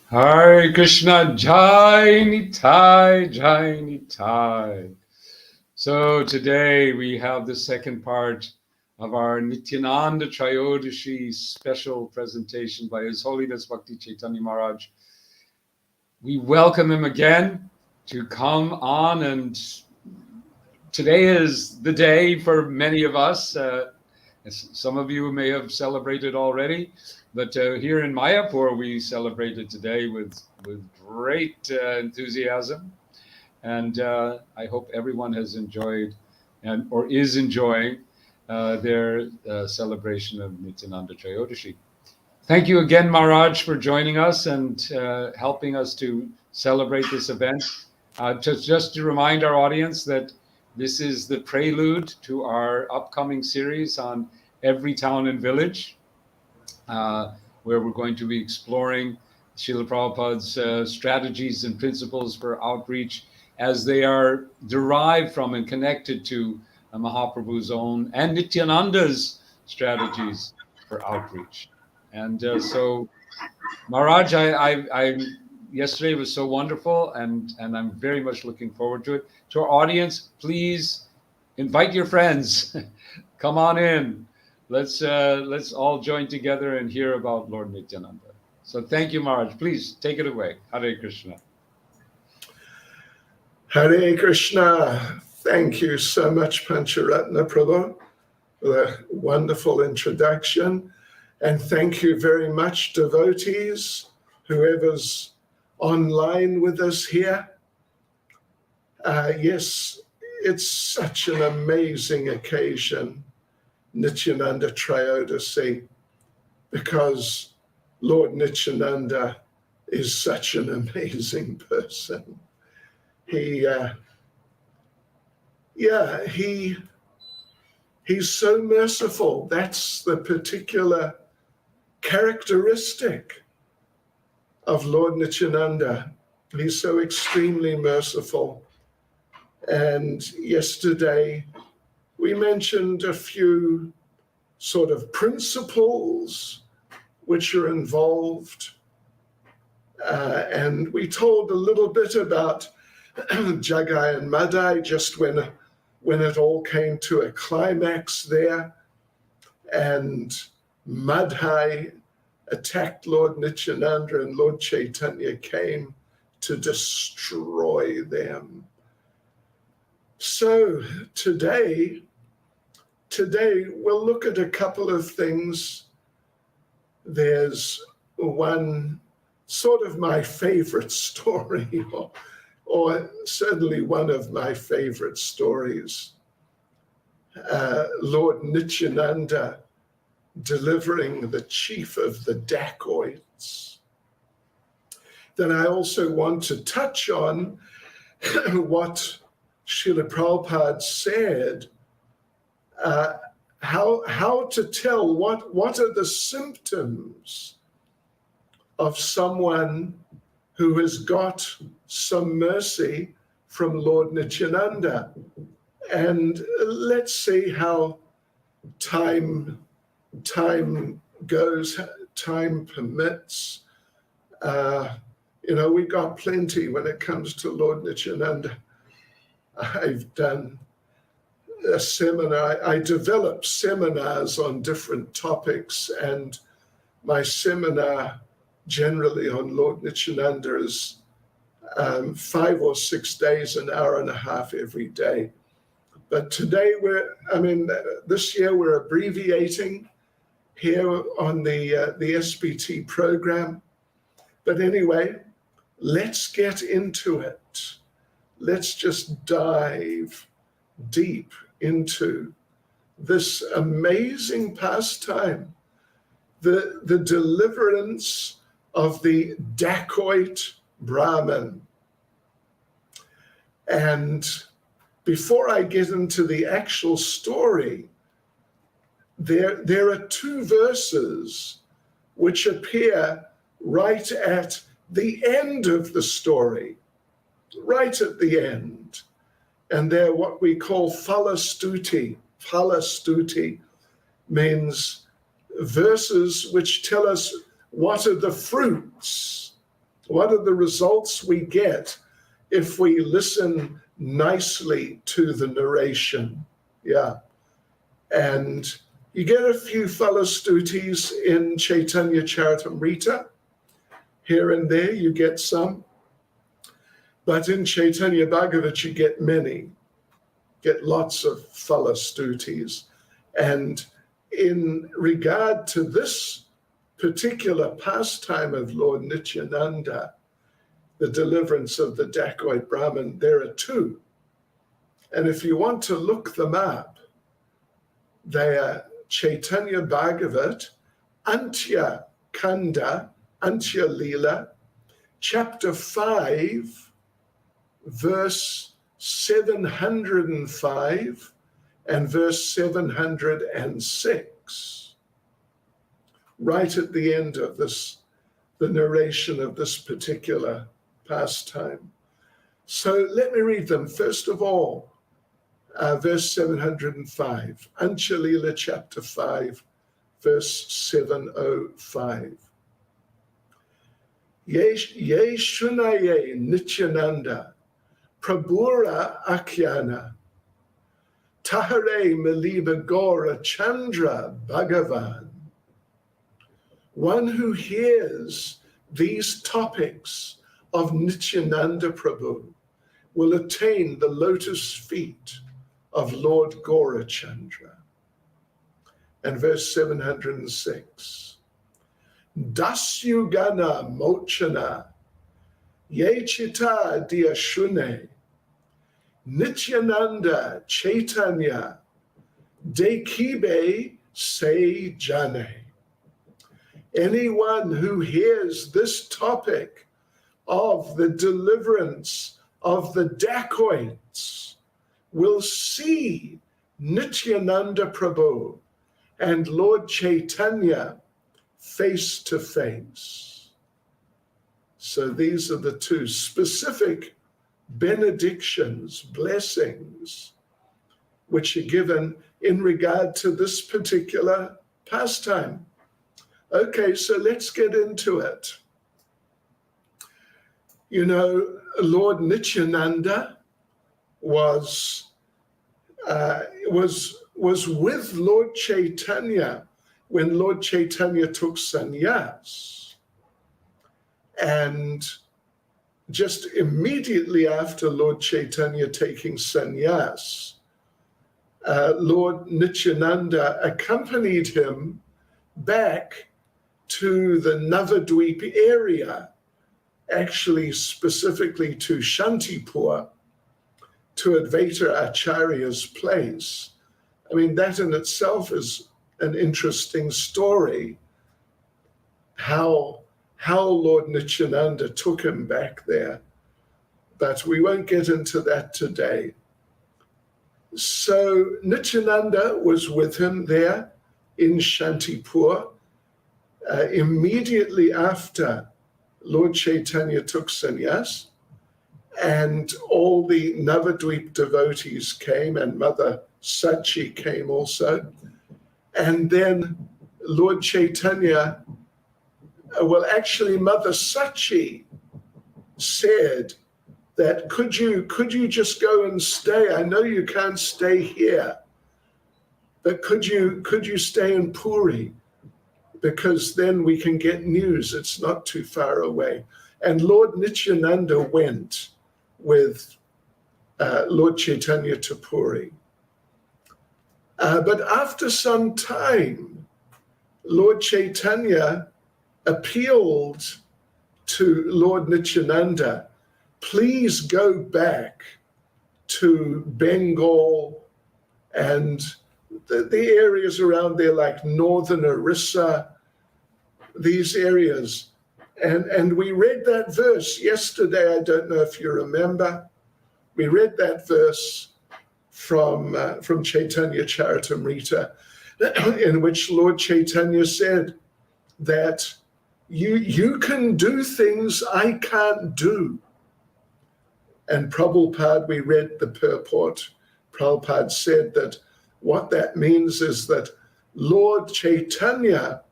Hare Krishna, Jai Nitai, Jai Nitai. So today we have the second part of our Nityananda Trayodasi special presentation by His Holiness Bhakti Caitanya Maharaj. We welcome him again to come on, and today is the day for many of us. Some of you may have celebrated already, but here in Mayapur, we celebrated today with great enthusiasm. And I hope everyone has enjoyed or is enjoying their celebration of Nityananda Trayodasi. Thank you again, Maharaj, for joining us and helping us to celebrate this event. Just to remind our audience that this is the prelude to our upcoming series on every town and village, where we're going to be exploring Srila Prabhupada's strategies and principles for outreach as they are derived from and connected to Mahaprabhu's own and Nityananda's strategies for outreach. And so, Maharaj, I yesterday was so wonderful, and I'm very much looking forward to it. To our audience, please invite your friends. Come on in. Let's all join together and hear about Lord Nityananda. So thank you, Maharaj. Please take it away. Hare Krishna. Hare Krishna. Thank you so much, Pancharatna Prabhu, for the wonderful introduction. And thank you very much, devotees, whoever's online with us here. Yes, it's such an amazing occasion, Nityananda Trayodasi, because Lord Nityananda is such an amazing person. He's so merciful. That's the particular characteristic of Lord Nityananda. He's so extremely merciful. And yesterday we mentioned a few sort of principles which are involved. And we told a little bit about Jagai and Madai, just when it all came to a climax there. And Madhai attacked Lord Nityananda, and Lord Chaitanya came to destroy them. So today we'll look at a couple of things. There's one sort of my favorite story, or certainly one of my favorite stories. Lord Nityananda delivering the chief of the dacoits. Then I also want to touch on what Srila Prabhupada said, how to tell what are the symptoms of someone who has got some mercy from Lord Nityananda. And let's see how time goes, time permits. We got plenty when it comes to Lord Nityananda. I've done a seminar. I develop seminars on different topics, and my seminar generally on Lord Nityananda is 5 or 6 days, an hour and a half every day. But today this year we're abbreviating here on the SPT program. But anyway, let's get into it. Let's just dive deep into this amazing pastime, the deliverance of the dacoit Brahmin. And before I get into the actual story, there are 2 verses which appear right at the end of the story, right at the end. And they're what we call phalastuti. Phalastuti means verses which tell us what are the fruits What are the results we get if we listen nicely to the narration? Yeah. And you get a few falastutis in Chaitanya Charitamrita. Here and there you get some. But in Chaitanya Bhagavat you get many. Get lots of falastutis. And in regard to this particular pastime of Lord Nityananda, the deliverance of the dacoit Brahmin, there are two. And if you want to look them up, they are Chaitanya Bhagavat, Antya Kanda, Antya Leela, chapter 5, verse 705 and verse 706, right at the end of this, the narration of this particular pastime. So let me read them. First of all, verse 705, Antya Leela chapter 5, verse 705. Ye shunaye Nityananda, Prabhura Akyana, Tahare Miliba Gora Chandra Bhagavan. One who hears these topics of Nityananda Prabhu will attain the lotus feet of Lord Gaurachandra. And verse 706, Dasyugana Mochana, Yechita Diashune, Nityananda Chaitanya, Dekibe Se Jane. Anyone who hears this topic of the deliverance of the dacoits will see Nityananda Prabhu and Lord Chaitanya face to face. So these are the two specific benedictions, blessings, which are given in regard to this particular pastime. Okay, so let's get into it. You know, Lord Nityananda was with Lord Chaitanya when Lord Chaitanya took sannyas. And just immediately after Lord Chaitanya taking sannyas, Lord Nityananda accompanied him back to the Navadvip area, actually specifically to Shantipur, to Advaita Acharya's place. I mean, that in itself is an interesting story, how Lord Nityananda took him back there. But we won't get into that today. So Nityananda was with him there in Shantipur immediately after Lord Chaitanya took sannyas, and all the Navadvip devotees came, and Mother Sachi came also. And then Lord Chaitanya, well, actually Mother Sachi said that, could you just go and stay? I know you can't stay here, but could you stay in Puri? Because then we can get news. It's not too far away. And Lord Nityananda went with Lord Chaitanya to Puri. But after some time, Lord Chaitanya appealed to Lord Nityananda, please go back to Bengal and the areas around there, like northern Erisa, these areas. And we read that verse yesterday. I don't know if you remember. We read that verse from Chaitanya Charitamrita, in which Lord Chaitanya said that you can do things I can't do. And Prabhupada, we read the purport. Prabhupada said that what that means is that Lord Chaitanya,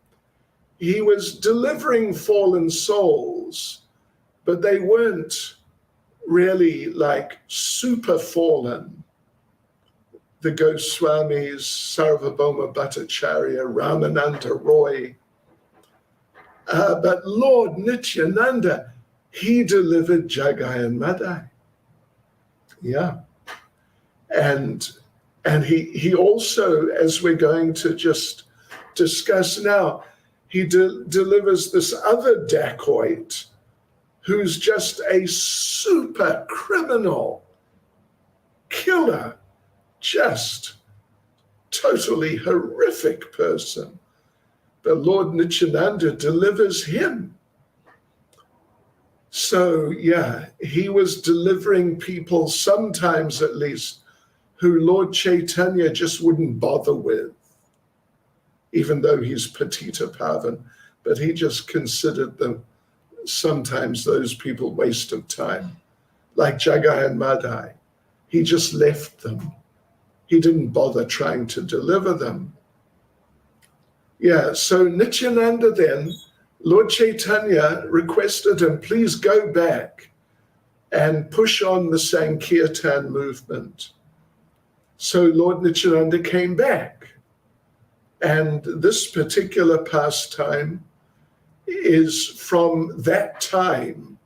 he was delivering fallen souls, but they weren't really like super fallen. The Goswamis, Sarvabhauma Bhattacharya, Ramananda Roy. But Lord Nityananda, he delivered Jagai and Madai. Yeah. And he also, as we're going to just discuss now, he delivers this other dacoit who's just a super criminal, killer, just totally horrific person. But Lord Nityananda delivers him. So yeah, he was delivering people, sometimes at least, who Lord Chaitanya just wouldn't bother with, even though he's Patita Pavan, but he just considered them, sometimes those people, waste of time. Like Jagai and Madai, he just left them. He didn't bother trying to deliver them. Yeah, so Nityananda then, Lord Chaitanya requested him, please go back and push on the Sankirtan movement. So Lord Nityananda came back. And this particular pastime is from that time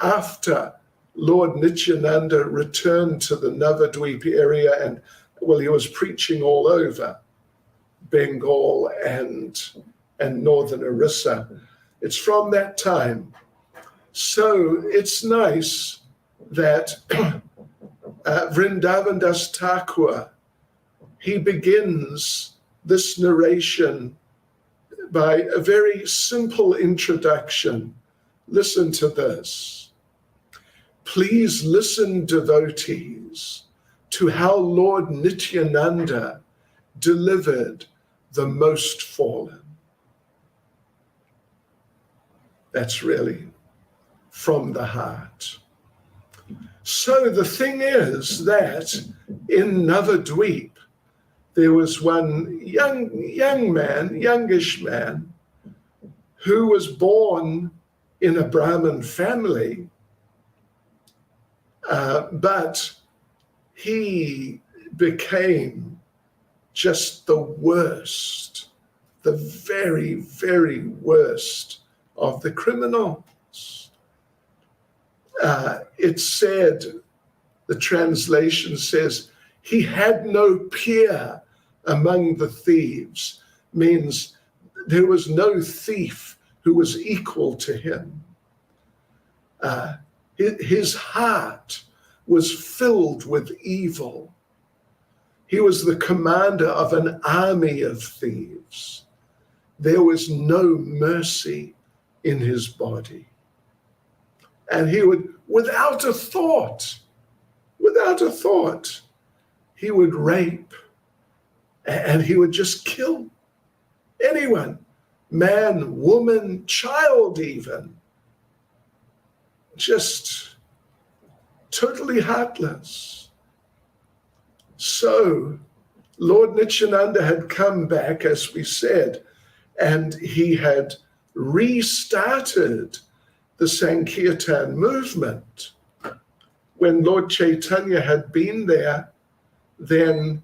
after Lord Nityananda returned to the Navadvip area, and well, he was preaching all over Bengal and northern Erisa. It's from that time. So it's nice that Vrindavan Das Thakur, he begins this narration by a very simple introduction. Listen to this. Please listen, devotees, to how Lord Nityananda delivered the most fallen. That's really from the heart. So the thing is that in Navadvip, there was one youngish man, who was born in a Brahmin family, but he became just the worst, the very, very worst of the criminals. It said, the translation says, he had no peer among the thieves, means there was no thief who was equal to him. His heart was filled with evil. He was the commander of an army of thieves. There was no mercy in his body. And he would, without a thought, he would rape, and he would just kill anyone, man, woman, child even. Just totally heartless. So Lord Nityananda had come back, as we said, and he had restarted the Sankirtan movement. When Lord Chaitanya had been there, then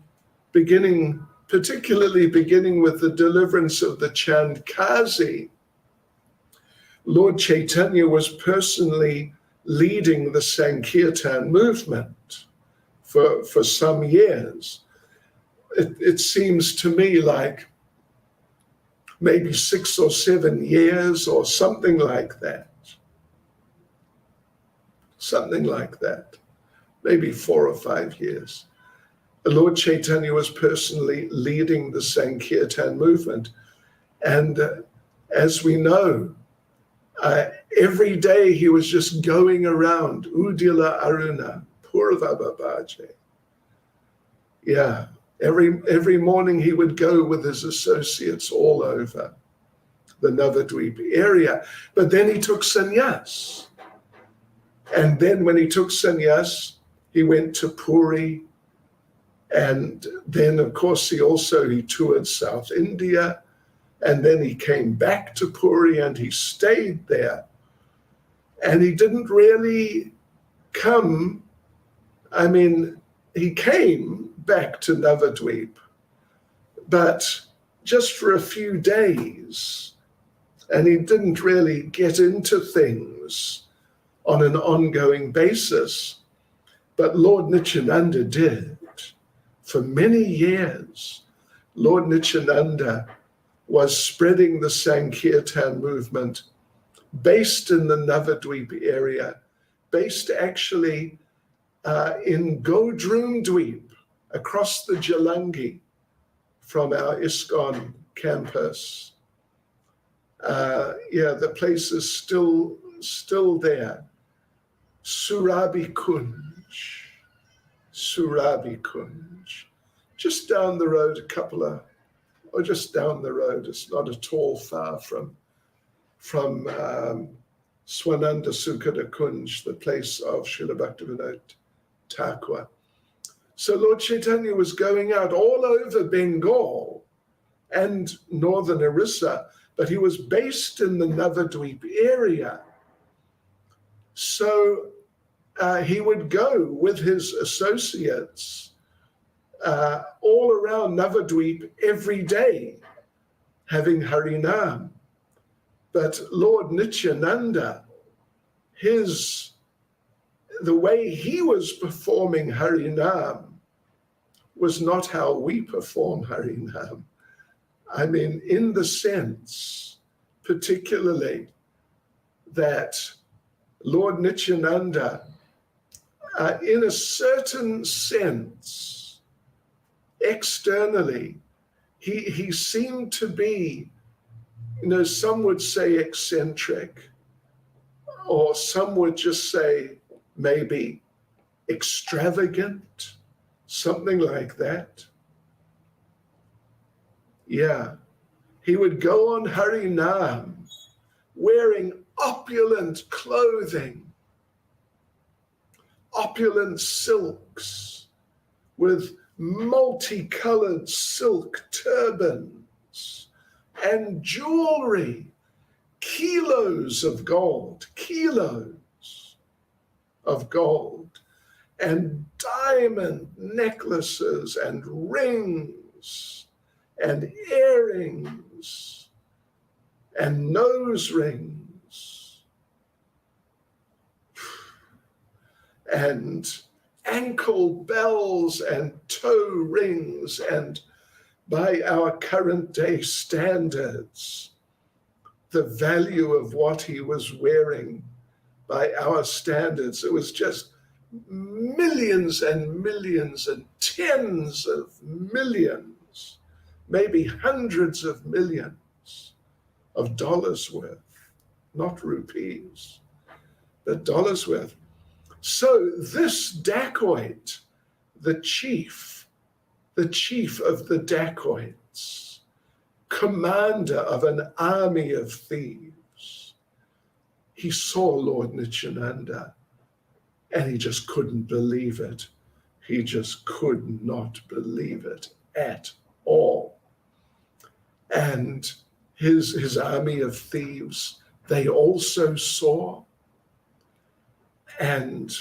particularly beginning with the deliverance of the Chandkazi, Lord Chaitanya was personally leading the Sankirtan movement for some years. It seems to me like maybe 6 or 7 years or something like that. Something like that. Maybe 4 or 5 years. Lord Chaitanya was personally leading the Sankirtan movement. And as we know, every day he was just going around, Udila Aruna, Purvababaje. Yeah, every morning he would go with his associates all over the Navadvip area. But then he took sannyas. And then when he took sannyas, he went to Puri. And then, of course, he toured South India. And then he came back to Puri and he stayed there. And he didn't really come, he came back to Navadvip, but just for a few days, and he didn't really get into things on an ongoing basis. But Lord Nityananda did. For many years, Lord Nityananda was spreading the Sankirtan movement based in the Navadvip area, based actually in Godrum Dweep, across the Jalangi from our ISKCON campus. The place is still there. Surabi Kunj, just down the road, just down the road. It's not at all far from Swananda Sukhada Kunj, the place of Srila Bhaktivinoda Thakur. So Lord Chaitanya was going out all over Bengal and northern Erisa, but he was based in the Navadvip area. So he would go with his associates all around Navadvip every day, having Harinam. But Lord Nityananda, the way he was performing Harinam was not how we perform Harinam. In the sense, particularly, that Lord Nityananda, in a certain sense, externally, he seemed to be, some would say eccentric, or some would just say maybe extravagant, something like that. Yeah, he would go on Harinam wearing opulent clothing, opulent silks with multicolored silk turbans and jewelry, kilos of gold, and diamond necklaces and rings and earrings and nose rings and ankle bells and toe rings, and by our current day standards, the value of what he was wearing by our standards, it was just millions and millions and tens of millions, maybe hundreds of millions of dollars worth, not rupees, but dollars worth. So this dacoit, the chief of the dacoits, commander of an army of thieves, he saw Lord Nityananda and he just couldn't believe it. He just could not believe it at all. And his army of thieves, they also saw, and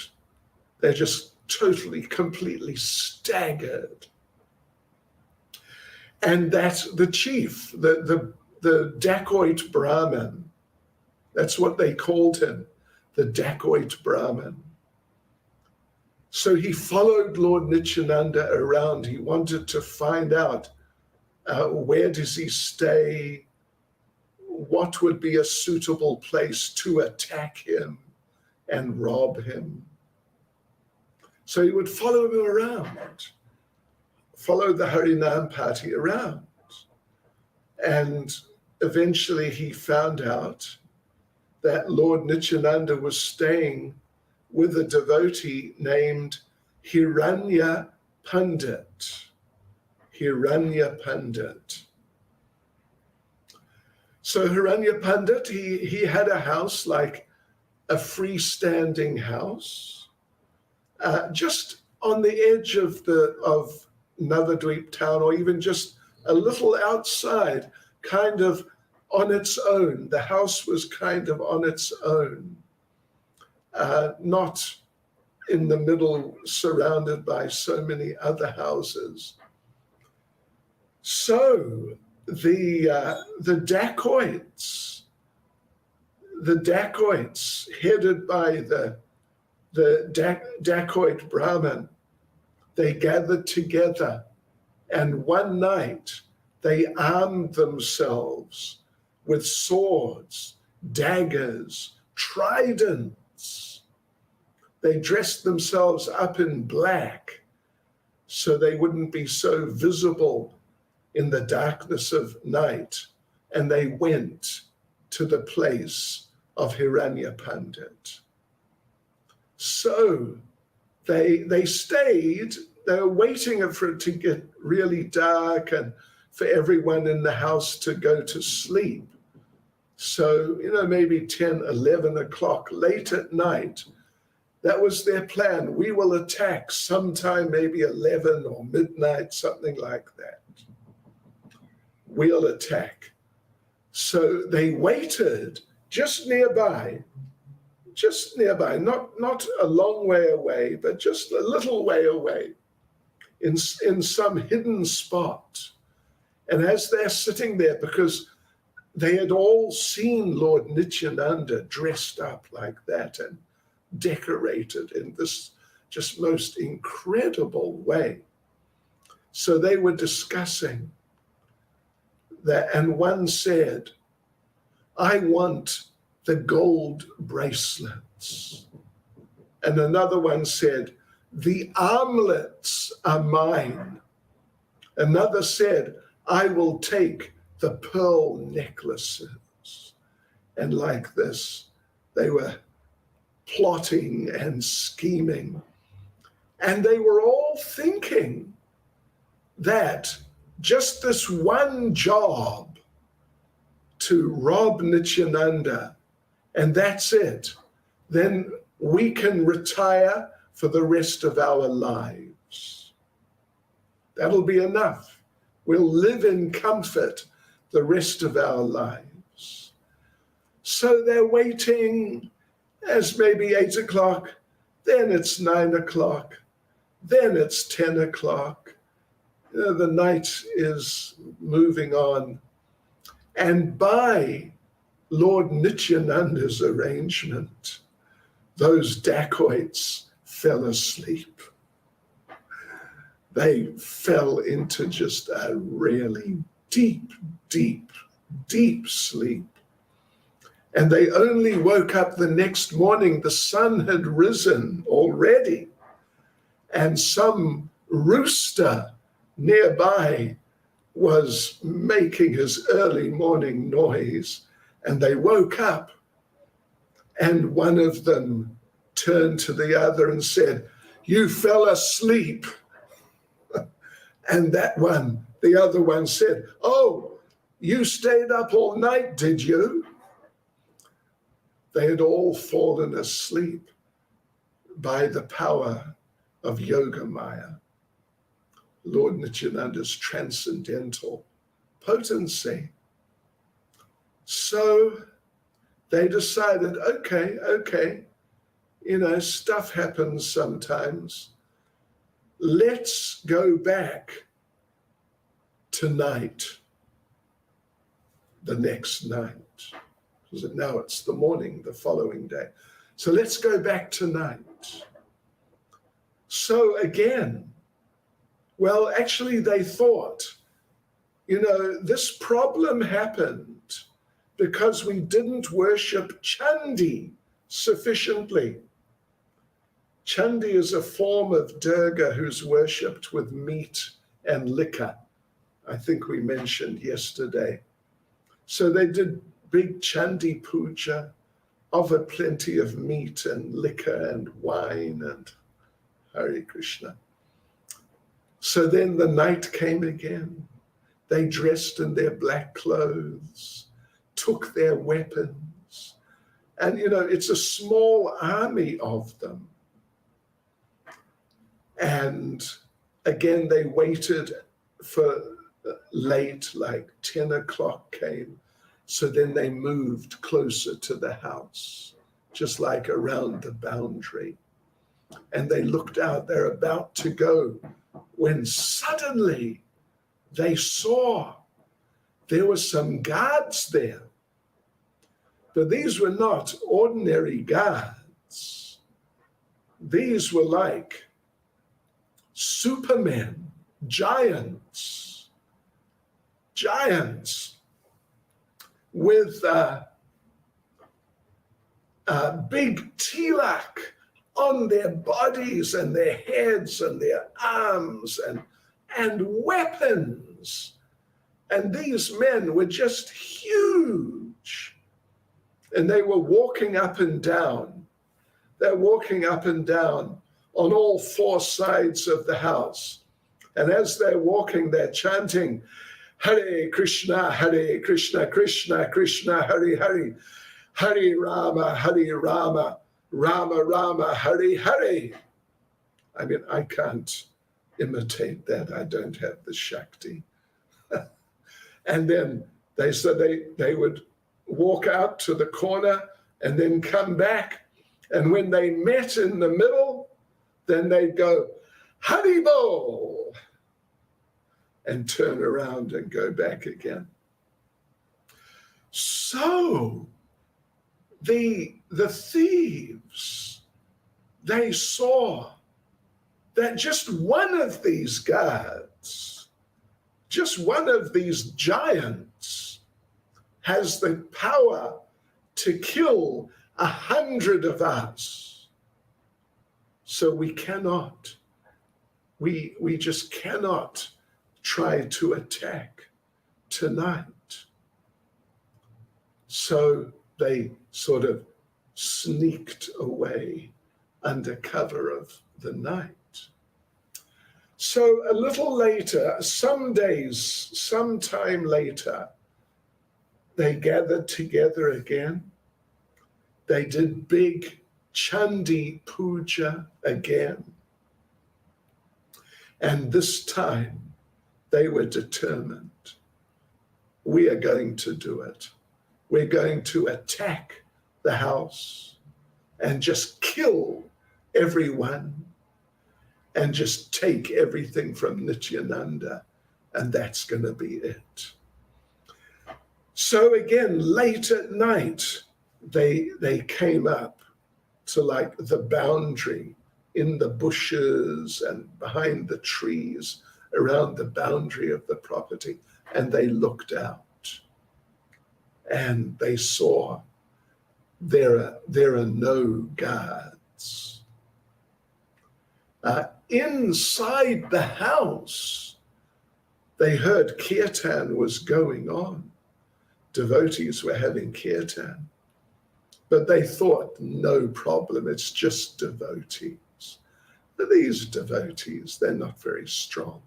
they're just totally, completely staggered. And that the chief, the dacoit Brahmin, that's what they called him, the dacoit Brahmin. So he followed Lord Nityananda around. He wanted to find out where does he stay, what would be a suitable place to attack him and rob him. So he would follow him around, follow the Harinam party around. And eventually he found out that Lord Nityananda was staying with a devotee named Hiranya Pandit. So Hiranya Pandit, he had a house, like a freestanding house, just on the edge of Navadvip town, or even just a little outside, kind of on its own. The house was kind of on its own. not in the middle, surrounded by so many other houses. So the dacoits headed by the dacoit Brahmin, they gathered together, and one night they armed themselves with swords, daggers, tridents. They dressed themselves up in black so they wouldn't be so visible in the darkness of night, and they went to the place of Hiranyapandit. So they stayed, they were waiting for it to get really dark and for everyone in the house to go to sleep. So, maybe 10, 11 o'clock, late at night, that was their plan. We will attack sometime, maybe 11 or midnight, something like that. We'll attack. So they waited just nearby, not a long way away, but just a little way away in some hidden spot. And as they're sitting there, because they had all seen Lord Nityananda dressed up like that and decorated in this just most incredible way. So they were discussing that, and one said, I want the gold bracelets. And another one said, the armlets are mine. Another said, I will take the pearl necklaces. And like this, they were plotting and scheming. And they were all thinking that just this one job to rob Nityananda, and that's it. Then we can retire for the rest of our lives. That'll be enough. We'll live in comfort the rest of our lives. So they're waiting as maybe 8 o'clock, then it's 9 o'clock, then it's 10 o'clock. The night is moving on. And by Lord Nityananda's arrangement, those dacoits fell asleep. They fell into just a really deep, deep, deep sleep. And they only woke up the next morning. The sun had risen already, and some rooster nearby was making his early morning noise, and they woke up, and one of them turned to the other and said, you fell asleep. And the other one said, oh, you stayed up all night, did you? They had all fallen asleep by the power of Yoga Maya, Lord Nityananda's transcendental potency. So they decided, okay, stuff happens sometimes. Let's go back tonight, the next night. Because now it's the morning, the following day. So let's go back tonight. So again, well, actually they thought, this problem happened because we didn't worship Chandi sufficiently. Chandi is a form of Durga who's worshipped with meat and liquor. I think we mentioned yesterday. So they did big Chandi puja, offered plenty of meat and liquor and wine and Hare Krishna. So then the night came again. They dressed in their black clothes, took their weapons, and it's a small army of them. And again, they waited for late, like 10 o'clock came. So then they moved closer to the house, just like around the boundary. And they looked out, they're about to go, when suddenly they saw there were some guards there. But these were not ordinary guards. These were like supermen, giants with big tilak on their bodies and their heads and their arms and weapons. And these men were just huge. And they were walking up and down. They're walking up and down on all four sides of the house. And as they're walking, they're chanting, Hare Krishna, Krishna Krishna, Hare Hare, Hare Rama, Rama Rama, Hare Hare. I mean, I can't imitate that. I don't have the Shakti. And then they said they would walk out to the corner and then come back. And when they met in the middle, then they'd go, Haribol, and turn around and go back again. So the thieves, they saw that just one of these guards, just one of these giants has the power to kill 100 of us. So we cannot, we just cannot try to attack tonight. So they sort of sneaked away under cover of the night. So a little later, some time later, they gathered together again. They did big Chandi Puja again. And this time they were determined. We are going to do it. We're going to attack the house and just kill everyone and just take everything from Nityananda, and that's going to be it. So again, late at night, they came up to like the boundary in the bushes and behind the trees around the boundary of the property, and they looked out and they saw there are no guards. Inside the house, they heard kirtan was going on. Devotees were having kirtan. But they thought, no problem, it's just devotees. But these devotees, they're not very strong.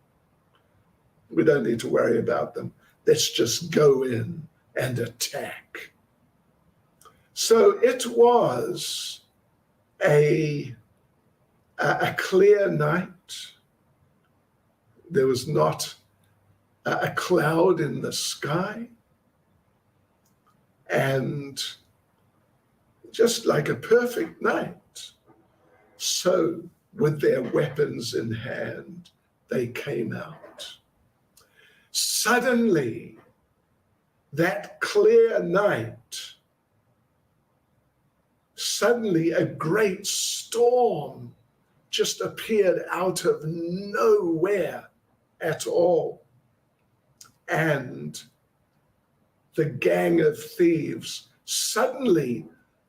We don't need to worry about them. Let's just go in and attack. So it was a clear night. There was not a cloud in the sky. And just like a perfect night. So with their weapons in hand, they came out. Suddenly, that clear night, suddenly a great storm just appeared out of nowhere at all. And the gang of thieves, suddenly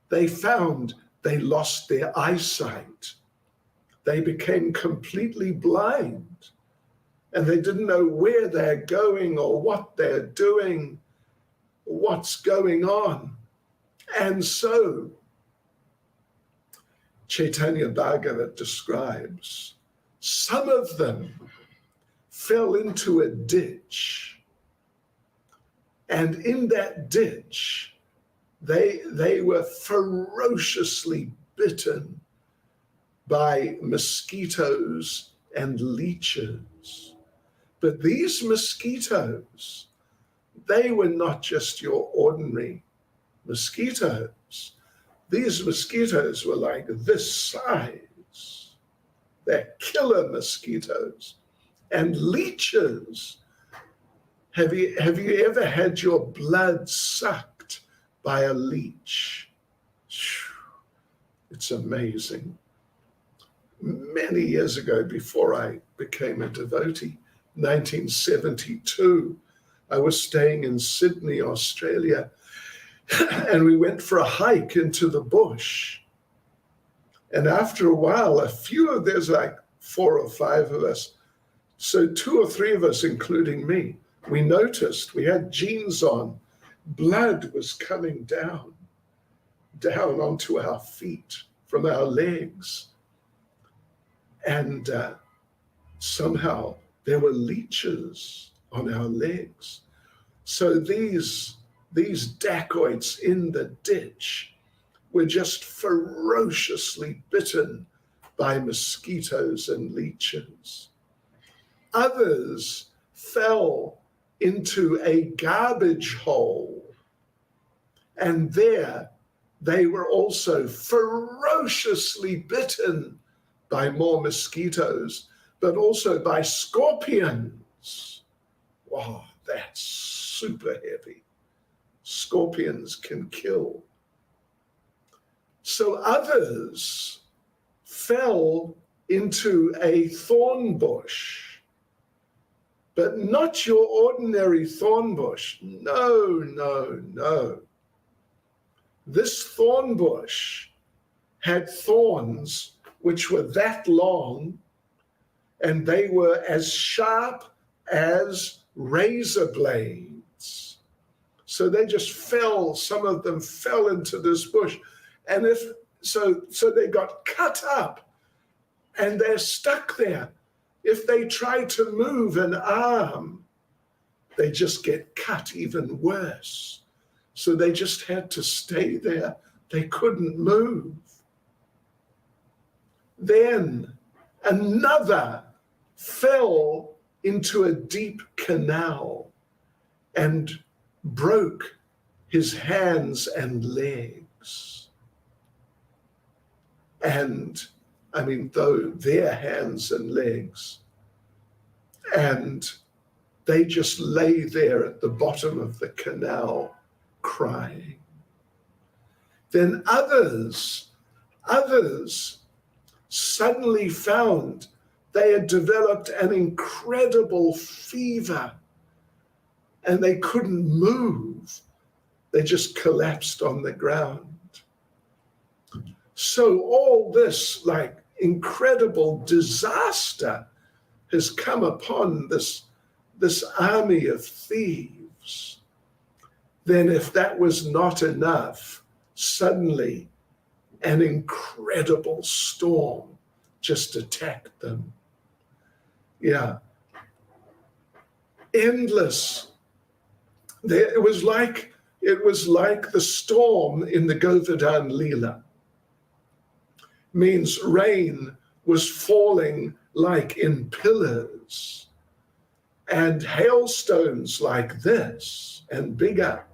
they found they lost their eyesight. They became completely blind, and they didn't know where they're going or what they're doing, what's going on. And so Chaitanya Bhagavat describes some of them fell into a ditch, and in that ditch they were ferociously bitten by mosquitoes and leeches. But these mosquitoes, they were not just your ordinary mosquitoes. these mosquitoes were like this size. They're killer mosquitoes. And leeches. Have you ever had your blood sucked by a leech? It's amazing. Many years ago, before I became a devotee, 1972, I was staying in Sydney, Australia, and we went for a hike into the bush. And after a while, there's like 4 or 5 of us, so 2 or 3 of us, including me, we noticed we had jeans on. Blood was coming down onto our feet from our legs. And somehow there were leeches on our legs. So these dacoits in the ditch were just ferociously bitten by mosquitoes and leeches. Others fell into a garbage hole, and there they were also ferociously bitten by more mosquitoes, but also by scorpions. Wow, that's super heavy. Scorpions can kill. So others fell into a thorn bush, but not your ordinary thorn bush. No, no, no. This thorn bush had thorns which were that long, and they were as sharp as razor blades. So they just fell, some of them fell into this bush. And so they got cut up and they're stuck there. If they try to move an arm, they just get cut even worse. So they just had to stay there. They couldn't move. Then another fell into a deep canal and broke his hands and legs. And their hands and legs. And they just lay there at the bottom of the canal crying. Then others suddenly found they had developed an incredible fever and they couldn't move. They just collapsed on the ground. So all this like incredible disaster has come upon this army of thieves. Then if that was not enough, suddenly an incredible storm just attacked them. Yeah. Endless. It was like the storm in the Govardhan Leela. Means rain was falling like in pillars, and hailstones like this and bigger.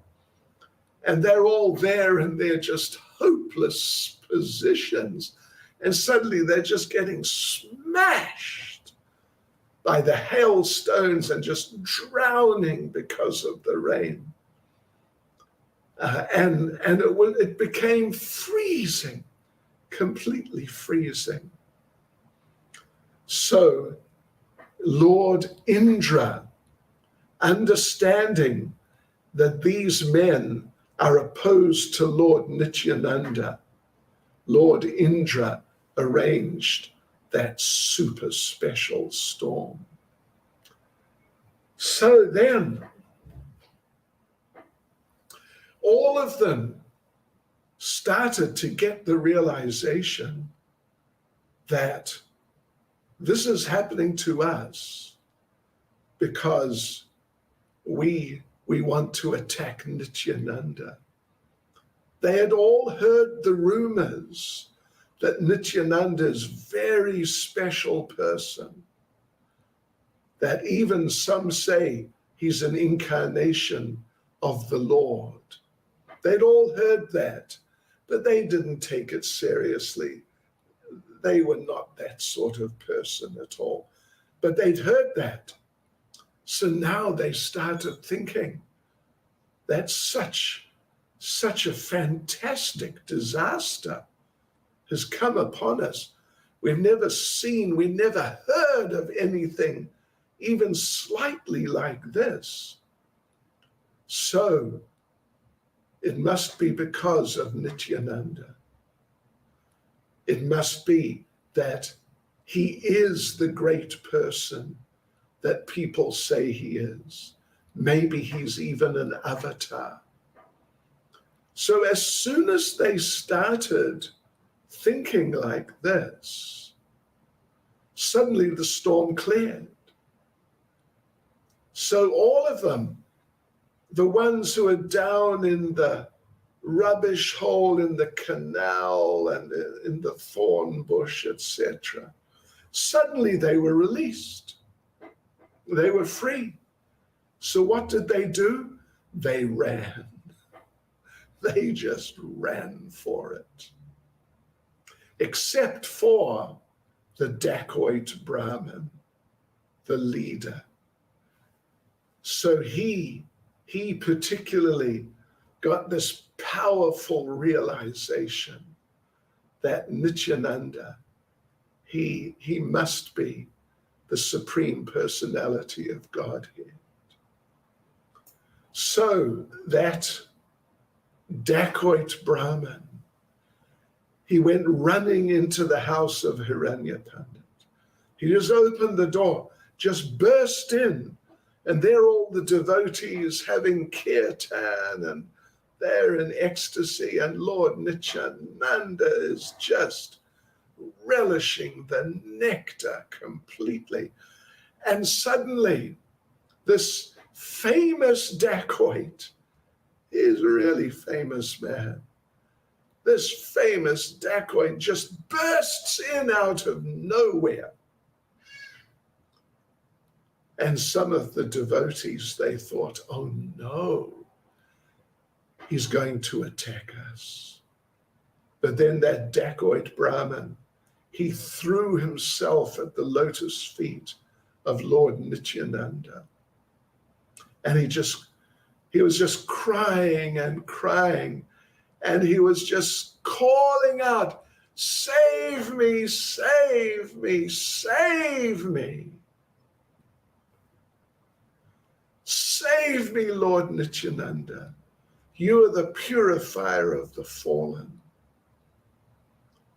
And they're all there and they're just hopeless positions. And suddenly they're just getting smashed by the hailstones and just drowning because of the rain. And it became freezing, completely freezing. So Lord Indra, understanding that these men are opposed to Lord Nityananda, Lord Indra arranged that super special storm. So then, all of them started to get the realization that this is happening to us because we want to attack Nityananda. They had all heard the rumors that Nityananda is a very special person, that even some say he's an incarnation of the Lord. They'd all heard that, but they didn't take it seriously. They were not that sort of person at all. But they'd heard that. So now they started thinking that such a fantastic disaster has come upon us. We've never seen, we never heard of anything even slightly like this. So it must be because of Nityananda. It must be that he is the great person that people say he is. Maybe he's even an avatar. So as soon as they started thinking like this, suddenly the storm cleared. So all of them, the ones who are down in the rubbish hole in the canal and in the thorn bush, etc., suddenly they were released. They were free. So what did they do? They ran. They just ran for it. Except for the dacoit Brahmin, the leader. So he particularly got this powerful realization that Nityananda, he must be the Supreme Personality of Godhead. So that dacoit Brahmin, he went running into the house of Hiranyapandit. He just opened the door, just burst in, and there all the devotees having kirtan, and they're in ecstasy, and Lord Nityananda is just relishing the nectar completely. And suddenly, this famous dacoit, he's a really famous man, this famous dacoit just bursts in out of nowhere. And some of the devotees, they thought, oh no, he's going to attack us. But then that dacoit Brahmin, he threw himself at the lotus feet of Lord Nityananda. And he was just crying and crying. And he was just calling out, save me, save me, save me. Save me, Lord Nityananda. You are the purifier of the fallen.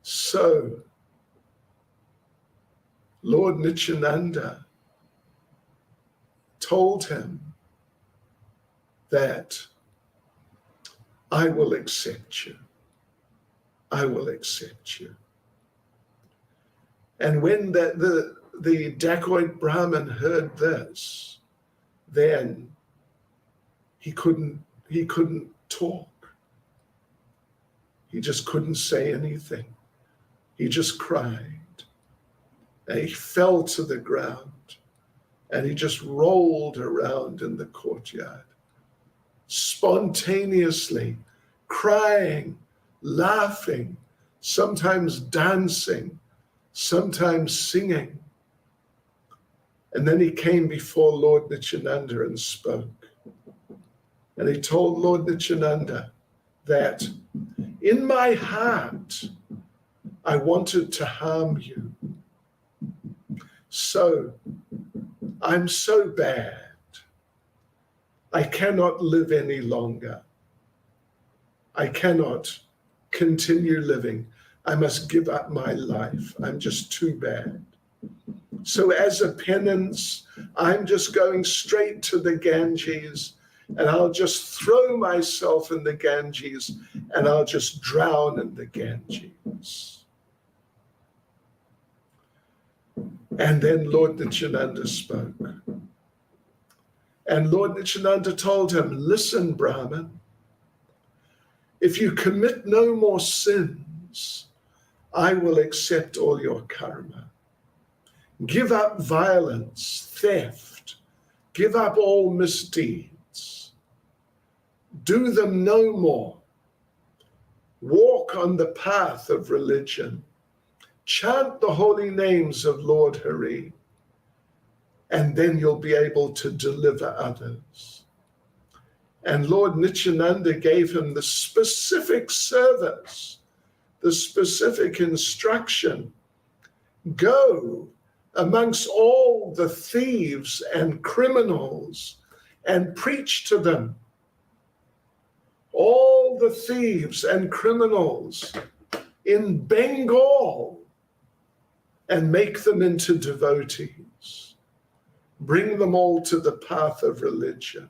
So, Lord Nityananda told him that I will accept you. I will accept you. And when the dacoit Brahmin heard this, then he couldn't talk. He just couldn't say anything. He just cried. And he fell to the ground, and he just rolled around in the courtyard, spontaneously crying, laughing, sometimes dancing, sometimes singing. And then he came before Lord Nityananda and spoke. And he told Lord Nityananda that in my heart, I wanted to harm you. So I'm so bad. I cannot live any longer. I cannot continue living. I must give up my life. I'm just too bad. So as a penance, I'm just going straight to the Ganges, and I'll just throw myself in the Ganges, and I'll just drown in the Ganges. And then Lord Nityananda spoke. And Lord Nityananda told him, listen, Brahmin, if you commit no more sins, I will accept all your karma. Give up violence, theft, give up all misdeeds. Do them no more. walk on the path of religion, chant the holy names of Lord Hari, and then you'll be able to deliver others. And Lord Nityananda gave him the specific service, the specific instruction. Go amongst all the thieves and criminals and preach to them. All the thieves and criminals in Bengal, and make them into devotees. Bring them all to the path of religion.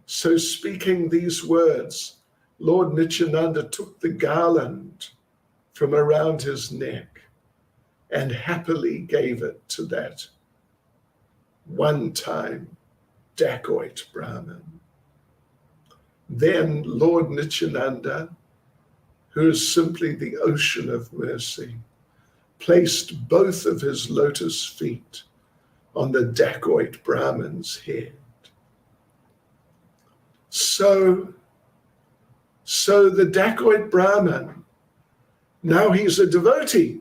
So speaking these words, Lord Nityananda took the garland from around his neck and happily gave it to that one-time dacoit Brahmin. Then Lord Nityananda, who is simply the ocean of mercy, placed both of his lotus feet on the dacoit Brahmin's head. So the dacoit Brahmin, now he's a devotee.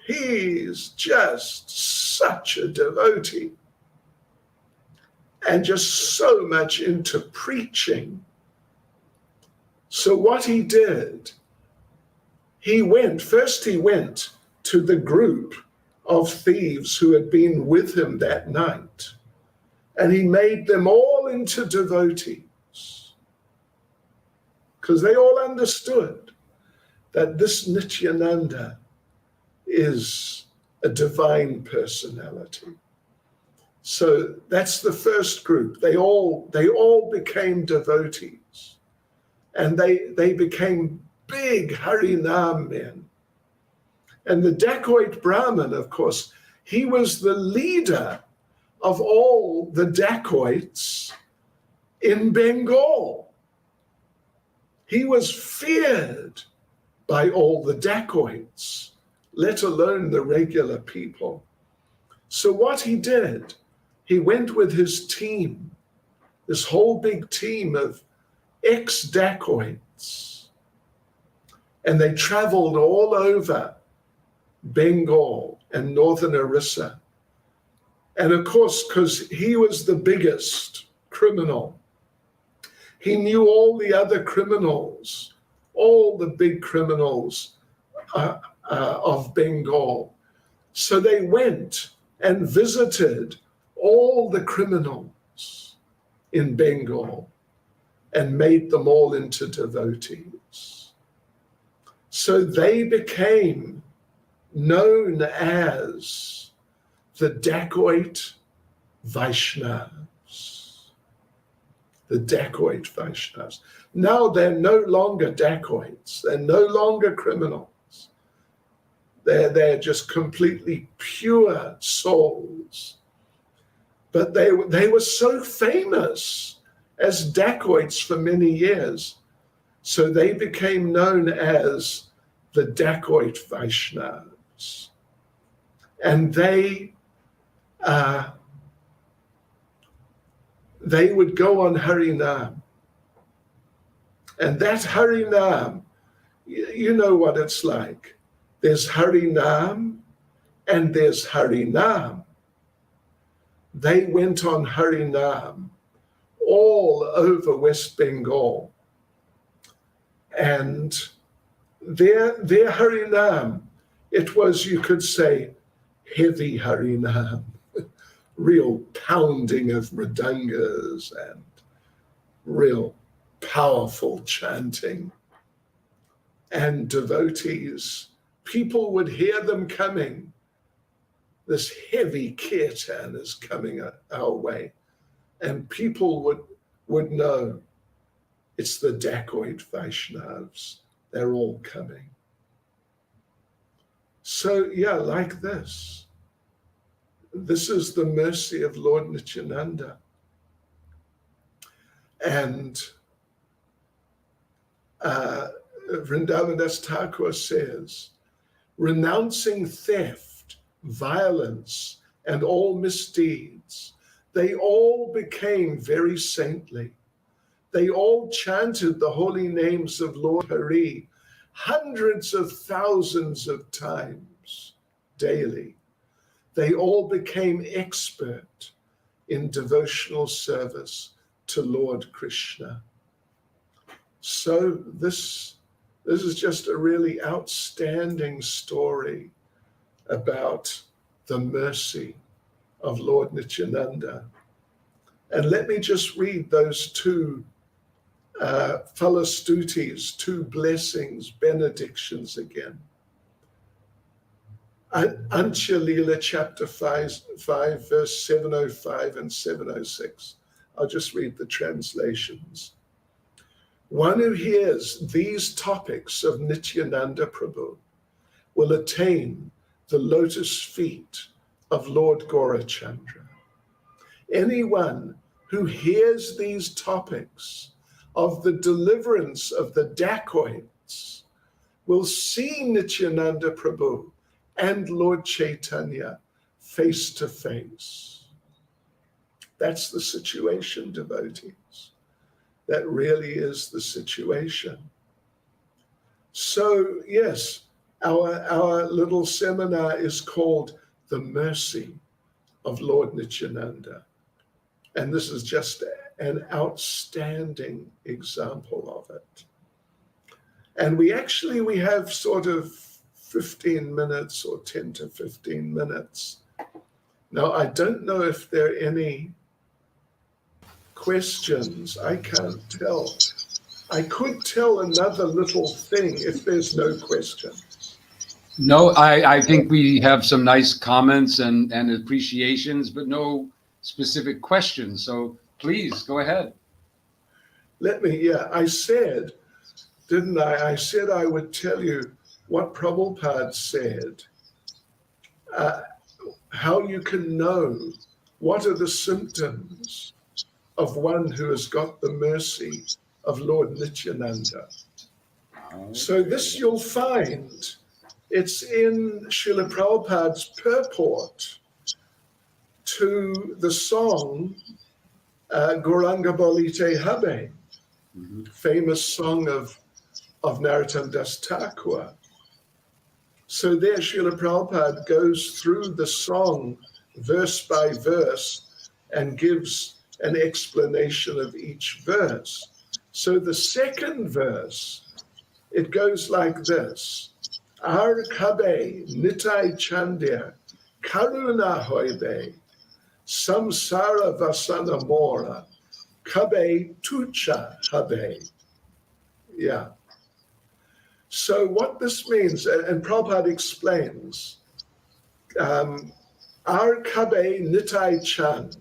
He's just such a devotee and just so much into preaching. So what he did, he went to the group of thieves who had been with him that night, and he made them all into devotees, because they all understood that this Nityananda is a divine personality. So that's the first group. They all became devotees, and they became big Harinam men. And the dacoit Brahmin, of course, he was the leader of all the dacoits in Bengal. He was feared by all the dacoits, let alone the regular people. So what he did, he went with his team, this whole big team of ex-dacoits, and they traveled all over Bengal and northern Erisa. And of course, because he was the biggest criminal, he knew all the other criminals, all the big criminals of Bengal. So they went and visited all the criminals in Bengal and made them all into devotees. So they became known as the dacoit Vaishnavas. The dacoit Vaishnavas. Now they're no longer dacoits. They're no longer criminals. They're just completely pure souls. But they were so famous as dacoits for many years. So they became known as the dacoit Vaishnavas. And they would go on Harinam. And that Harinam, you know what it's like. There's Harinam and there's Harinam. They went on Harinam all over West Bengal. And their Harinam, it was, you could say, heavy Harinam, real pounding of mridangas and real powerful chanting. And devotees, people would hear them coming. This heavy kirtan is coming our way. And people would know it's the dacoit Vaishnavas. They're all coming. So yeah, like this. This is the mercy of Lord Nityananda. And Vrindavandas Thakur says, renouncing theft, violence, and all misdeeds, they all became very saintly. They all chanted the holy names of Lord Hari hundreds of thousands of times daily. They all became expert in devotional service to Lord Krishna. So this is just a really outstanding story about the mercy of Lord Nityananda. And let me just read those two falastutis, two blessings, benedictions again. Antya-lila chapter 5, verse 705 and 706. I'll just read the translations. One who hears these topics of Nityananda Prabhu will attain the lotus feet of Lord Gaurachandra. Anyone who hears these topics of the deliverance of the dacoits will see Nityananda Prabhu and Lord Chaitanya face to face. That's the situation, devotees. That really is the situation. So, yes, our little seminar is called The Mercy of Lord Nityananda. And this is just an outstanding example of it. And we have sort of 15 minutes or 10 to 15 minutes. Now, I don't know if there are any questions. I can't tell. I could tell another little thing if there's no question. No, I think we have some nice comments and appreciations, but no specific questions. So please go ahead. I said, didn't I? I said I would tell you what Prabhupada said, how you can know what are the symptoms of one who has got the mercy of Lord Nityananda. Okay. So this you'll find, it's in Srila Prabhupada's purport to the song Gauranga Bolite Habe, famous song of Narottam Das Thakur. So there Srila Prabhupada goes through the song verse by verse and gives an explanation of each verse. So the second verse, it goes like this. Ar kabe nitai chandya karuna hoibe samsara vasana mora kabe tucha habe. Yeah. So what this means, and Prabhupada explains, Ar kabe nitai chand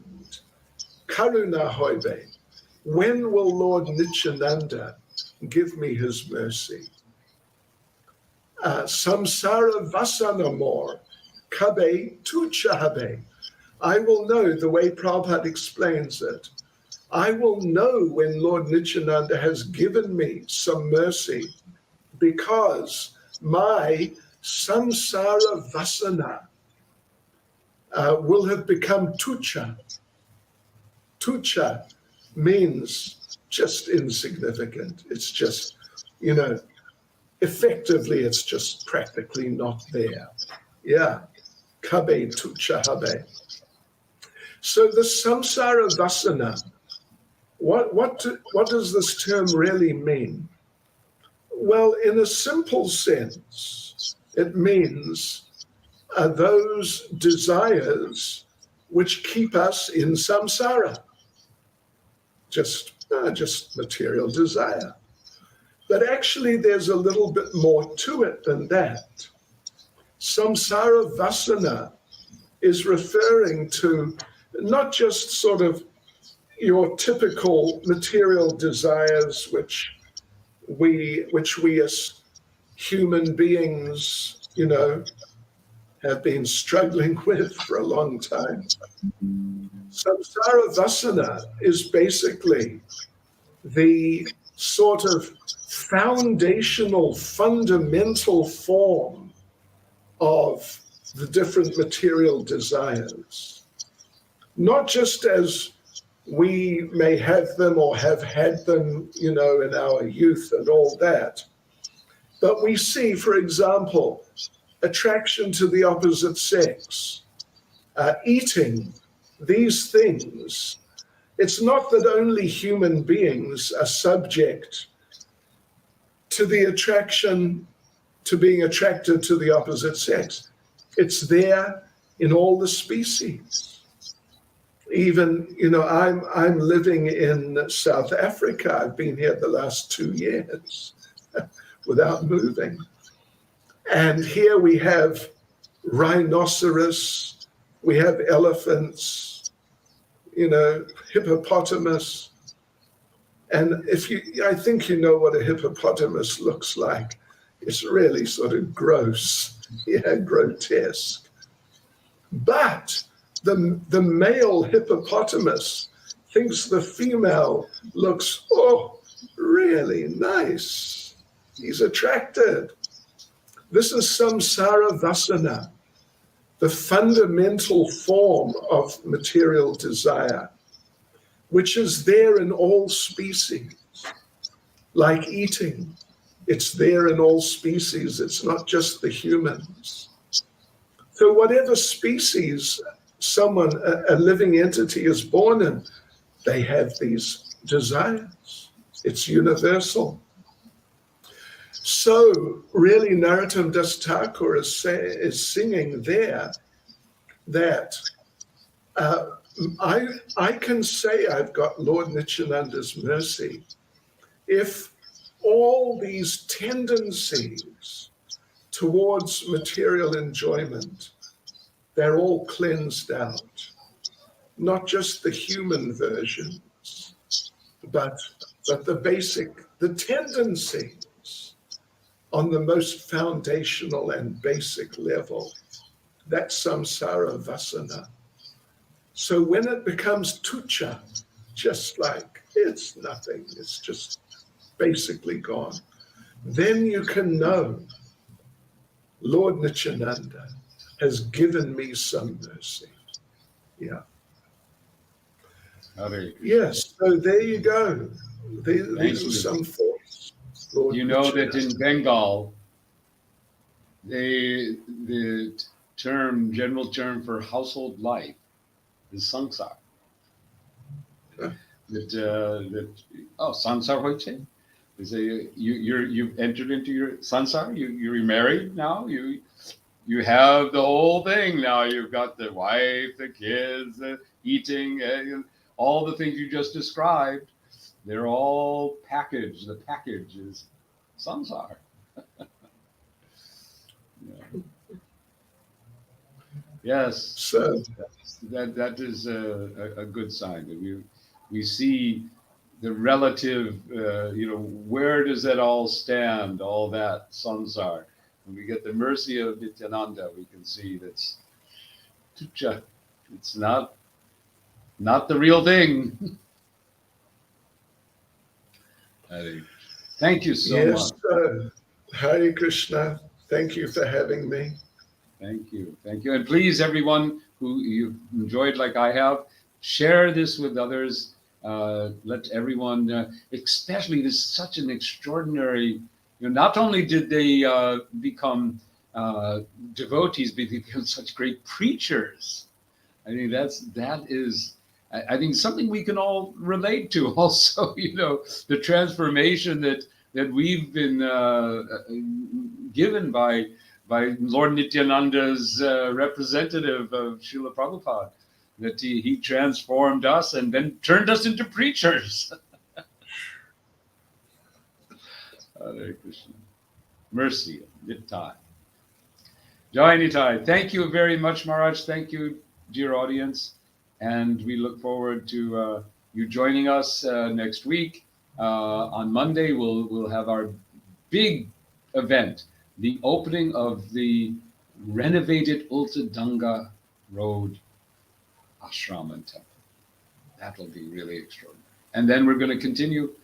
karuna hoibe. When will Lord Nityananda give me his mercy? Samsara vasana mor kabe tucha habe. I will know, the way Prabhupada explains it, I will know when Lord Nityananda has given me some mercy because my samsara vasana will have become tucha. Tucha means just insignificant. It's just, effectively it's just practically not there. Yeah, kabe tucha habe. So the samsara vasana, what does this term really mean? Well, in a simple sense, it means those desires which keep us in samsara, just material desire. But actually, there's a little bit more to it than that. Samsara vasana is referring to not just sort of your typical material desires, which we as human beings, have been struggling with for a long time. Samsara vasana is basically the sort of foundational, fundamental form of the different material desires. Not just as we may have them or have had them, you know, in our youth and all that. But we see, for example, attraction to the opposite sex, eating, these things. It's not that only human beings are subject to the attraction, to being attracted to the opposite sex. It's there in all the species. Even, you know, I'm living in South Africa. I've been here the last 2 years without moving. And here we have rhinoceros, we have elephants, you know, hippopotamus. And I think you know what a hippopotamus looks like. It's really sort of gross, yeah, grotesque. But the male hippopotamus thinks the female looks, oh, really nice. He's attracted. This is samsara vasana, the fundamental form of material desire, which is there in all species. Like eating, it's there in all species. It's not just the humans. So whatever species someone, a living entity is born in, they have these desires. It's universal. So really Narottam Das Thakur is singing there that I can say I've got Lord Nityananda's mercy if all these tendencies towards material enjoyment, they're all cleansed out. Not just the human versions, but the tendencies on the most foundational and basic level. That's samsara vasana. So when it becomes tucha, just like it's nothing, it's just basically gone, then you can know Lord Nityananda has given me some mercy. Yeah. Yes, so there you go. These are some thoughts. Lord you know Nityananda. that in Bengal, the general term for household life is sansar. Sansar hoiche. They say you've entered into your sansar. You're married now. You have the whole thing now. You've got the wife, the kids, the eating, all the things you just described. They're all packaged. The package is samsara. Yeah. Yes, So that is a good sign that we see the relative. Where does that all stand? All that samsara. When we get the mercy of Nityananda, we can see that's tucha. It's not the real thing. Thank you so much. Hare Krishna. Thank you for having me. Thank you. And please, everyone who you've enjoyed like I have, share this with others. Let everyone, especially this is such an extraordinary, not only did they become devotees, but they become such great preachers. I mean, that is, I think, something we can all relate to also, the transformation that we've been given by Lord Nityananda's representative of Srila Prabhupada, that he transformed us and then turned us into preachers. Hare Krishna. Mercy, Nittai. Jai Nittai. Thank you very much, Maharaj. Thank you, dear audience. And we look forward to you joining us next week. On Monday, we'll have our big event, the opening of the renovated Ultadanga Road ashram and temple. That'll be really extraordinary. And then we're going to continue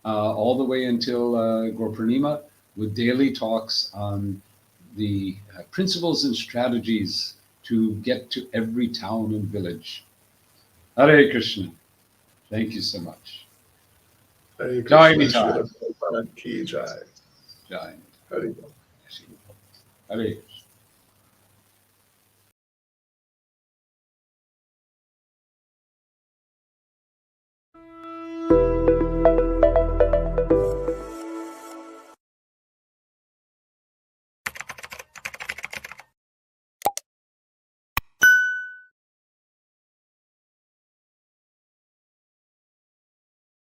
all the way until Gaur Purnima with daily talks on the principles and strategies to get to every town and village. Hare Krishna. Thank you so much. Hare Jai Krishna, Nitai. Srila Prabhupada ki jai. Jai Hare Nitai. Hare Krishna.